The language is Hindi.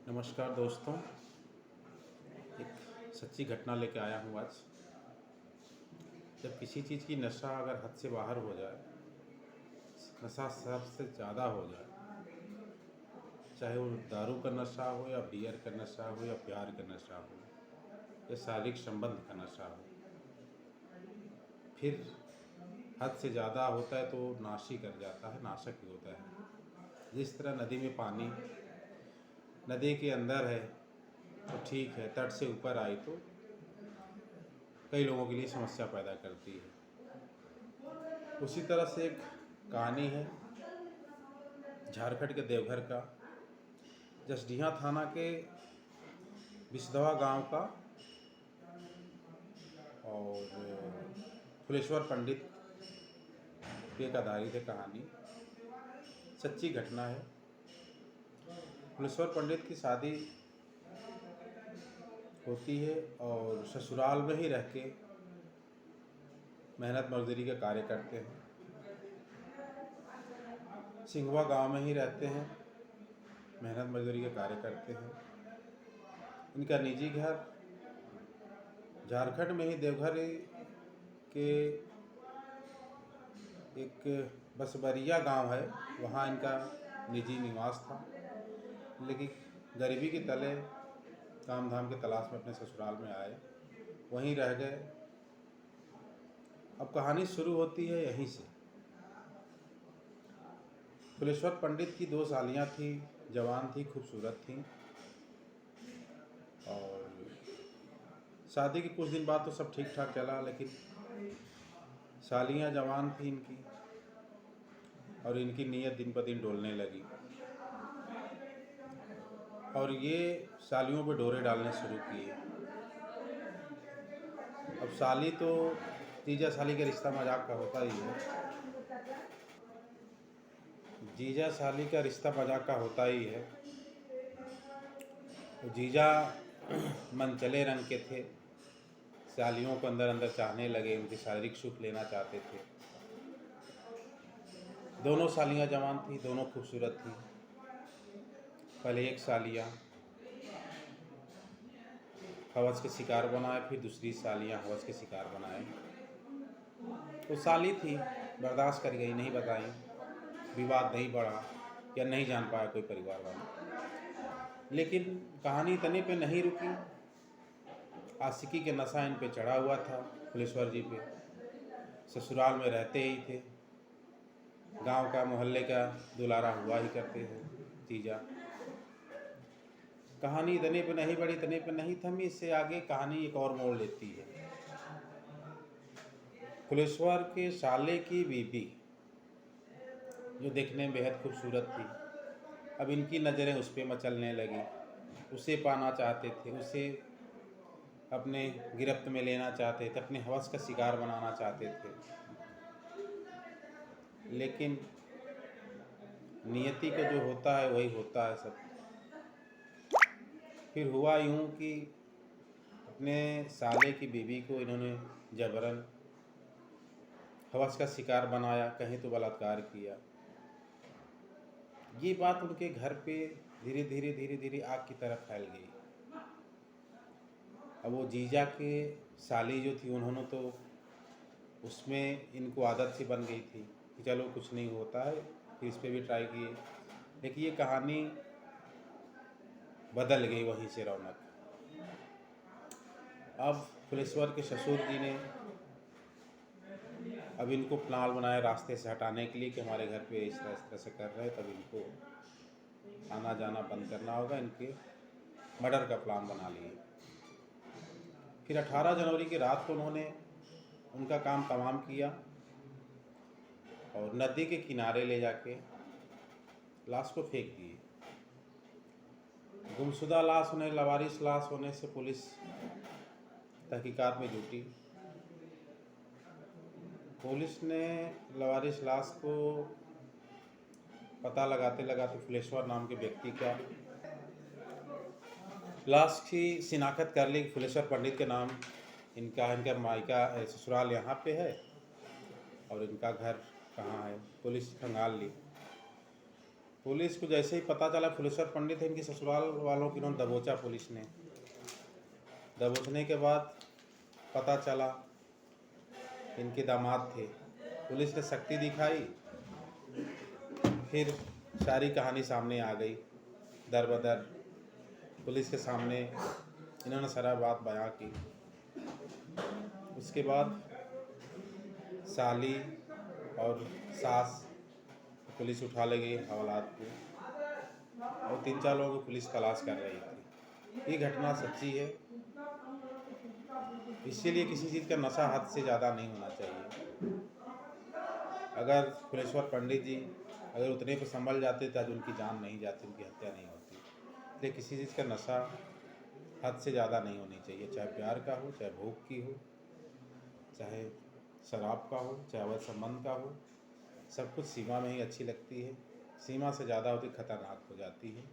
नमस्कार दोस्तों, एक सच्ची घटना लेके आया हूँ आज। जब किसी चीज़ की नशा अगर हद से बाहर हो जाए, नशा सबसे ज़्यादा हो जाए, चाहे वो दारू का नशा हो या बियर का नशा हो या प्यार का नशा हो या शारीरिक संबंध का नशा हो, फिर हद से ज़्यादा होता है तो नाशी कर जाता है, नाशक ही होता है। जिस तरह नदी में पानी नदी के अंदर है तो ठीक है, तट से ऊपर आई तो कई लोगों के लिए समस्या पैदा करती है। उसी तरह से एक कहानी है झारखंड के देवघर का, जसडीहा थाना के बिसदवा गांव का, और फुलेश्वर पंडित पे एक आधारित है कहानी। सच्ची घटना है। फुलेश्वर पंडित की शादी होती है और ससुराल में ही रह के मेहनत मजदूरी का कार्य करते हैं। सिंघवा गांव में ही रहते हैं, मेहनत मजदूरी का कार्य करते हैं। इनका निजी घर झारखंड में ही देवघर के एक बसबरिया गांव है, वहाँ इनका निजी निवास था। लेकिन गरीबी के तले काम धाम के तलाश में अपने ससुराल में आए, वहीं रह गए। अब कहानी शुरू होती है यहीं से। फुलेश्वर पंडित की 2 सालियाँ थी, जवान थी, खूबसूरत थी। और शादी के कुछ दिन बाद तो सब ठीक ठाक चला, लेकिन सालियाँ जवान थी इनकी और इनकी नीयत दिन पर दिन डोलने लगी और ये सालियों पे डोरे डालने शुरू किए। अब साली तो जीजा साली का रिश्ता मजाक का होता ही है, जीजा साली का रिश्ता मजाक का होता ही है। तो जीजा मनचले रंग के थे, सालियों को अंदर अंदर चाहने लगे, उनकी शारीरिक सुख लेना चाहते थे। दोनों सालियाँ जवान थी, दोनों खूबसूरत थी। पहले एक सालिया हवस के शिकार बनाए, फिर दूसरी सालियाँ हवस के शिकार बनाए। तो साली थी, बर्दाश्त कर गई, नहीं बताई, विवाद नहीं बढ़ा या नहीं जान पाया कोई परिवार वाला। लेकिन कहानी इतने पे नहीं रुकी। आशिकी के नशा इन पे चढ़ा हुआ था, फुलेश्वर जी पे। ससुराल में रहते ही थे, गांव का मोहल्ले का दुलारा हुआ ही करते थे जीजा। कहानी इतने पे नहीं बढ़ी, इतने पे नहीं थमी। इससे आगे कहानी एक और मोड़ लेती है। फुलेश्वर के साले की बीबी, जो देखने में बेहद खूबसूरत थी, अब इनकी नज़रें उस पर मचलने लगी। उसे पाना चाहते थे, उसे अपने गिरफ्त में लेना चाहते थे, अपने हवस का शिकार बनाना चाहते थे। लेकिन नियति का जो होता है वही होता है सब। फिर हुआ यूँ कि अपने साले की बीवी को इन्होंने जबरन हवस का शिकार बनाया, कहीं तो बलात्कार किया। ये बात उनके घर पे धीरे धीरे आग की तरह फैल गई। अब वो जीजा के साली जो थी, उन्होंने तो उसमें इनको आदत सी बन गई थी कि चलो कुछ नहीं होता है, फिर इस पर भी ट्राई किए। लेकिन ये कहानी बदल गई वहीं से रौनक। अब फुलेश्वर के ससुर जी ने अब इनको प्लान बनाया रास्ते से हटाने के लिए कि हमारे घर पे इस तरह से कर रहे हैं, तब इनको आना जाना बंद करना होगा। इनके मर्डर का प्लान बना लिए। फिर 18 जनवरी की रात को उन्होंने उनका काम तमाम किया और नदी के किनारे ले जाके लाश को फेंक दिए। गुमशुदा लाश होने, लवारिस लाश होने से पुलिस तहकीकात में जुटी। पुलिस ने लवारिस लाश को पता लगाते लगाते फुलेश्वर नाम के व्यक्ति का लाश की शिनाख्त कर ली। फुलेश्वर पंडित के नाम इनका मायका ससुराल यहाँ पे है और इनका घर कहाँ है, पुलिस खंगाल ली। पुलिस को जैसे ही पता चला फुलेश्वर पंडित है, इनकी ससुराल वालों की इन्होंने दबोचा। पुलिस ने दबोचने के बाद पता चला इनके दामाद थे। पुलिस ने शक्ति दिखाई, फिर सारी कहानी सामने आ गई। दर बदर पुलिस के सामने इन्होंने सारा बात बयां की। उसके बाद साली और सास पुलिस उठा ले गई हवालात को, और 3-4 लोगों को पुलिस तलाश कर रही थी। ये घटना सच्ची है। इसीलिए किसी चीज़ का नशा हद से ज़्यादा नहीं होना चाहिए। अगर फुलेश्वर पंडित जी अगर उतने पर संभल जाते तो आज उनकी जान नहीं जाती, उनकी हत्या नहीं होती। इसलिए किसी चीज़ का नशा हद से ज़्यादा नहीं होनी चाहिए, चाहे प्यार का हो, चाहे भोग की हो, चाहे शराब का हो, चाहे अवैध संबंध का हो। सब कुछ सीमा में ही अच्छी लगती है। सीमा से ज़्यादा होती खतरनाक हो जाती है।